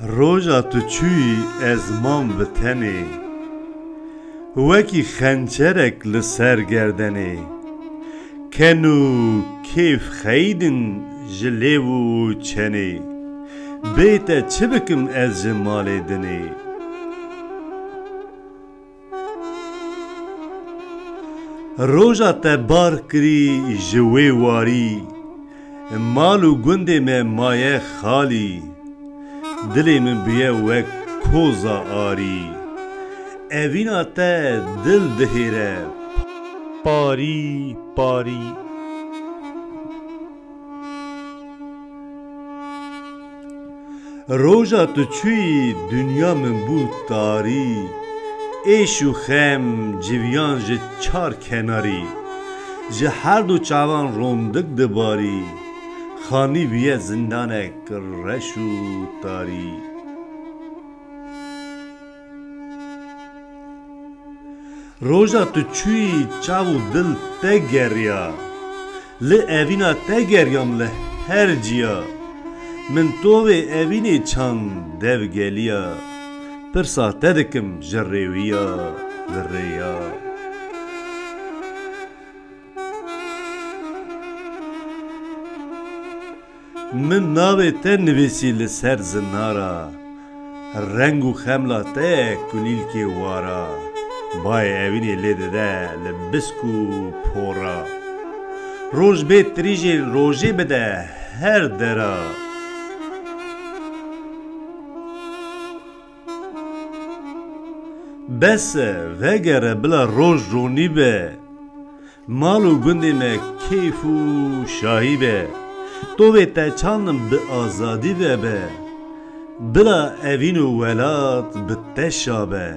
روژا تو چوی از مام بتنی وکی خنچرک لسر گردنی کنو کیف خیدن جلیو چنی بیتا چه بکم از جمال دنی روژا تبار کری جوی واری مالو گنده میں مایه خالی دلی من بیه وک کوزا آری اوینا تا دل دهیره پاری پاری روژا تو چوی دنیا من بود تاری ایش و خم جویان جه چار کناری جه هر دو چاوان روندک دباری خانی بیه زندانک رش و تاری روژا تو چوی چاو دل تگریا لی اوینا تگریام لی هر جیا من توی اوینی چند دو گلیا پرسا تدکم جریویا لریا من ناوی ته نویسی لسر زنارا رنگ و خملا ته کلیل که وارا بای اوینی لیده ده لبسکو پورا روز بیت ریجی روژی بده هر درا بس وگره بلا روز رونی به مالو گندی میں کیف و شاهی به تو به تچانم به آزادی به بلا اوین و ولاد به تشابه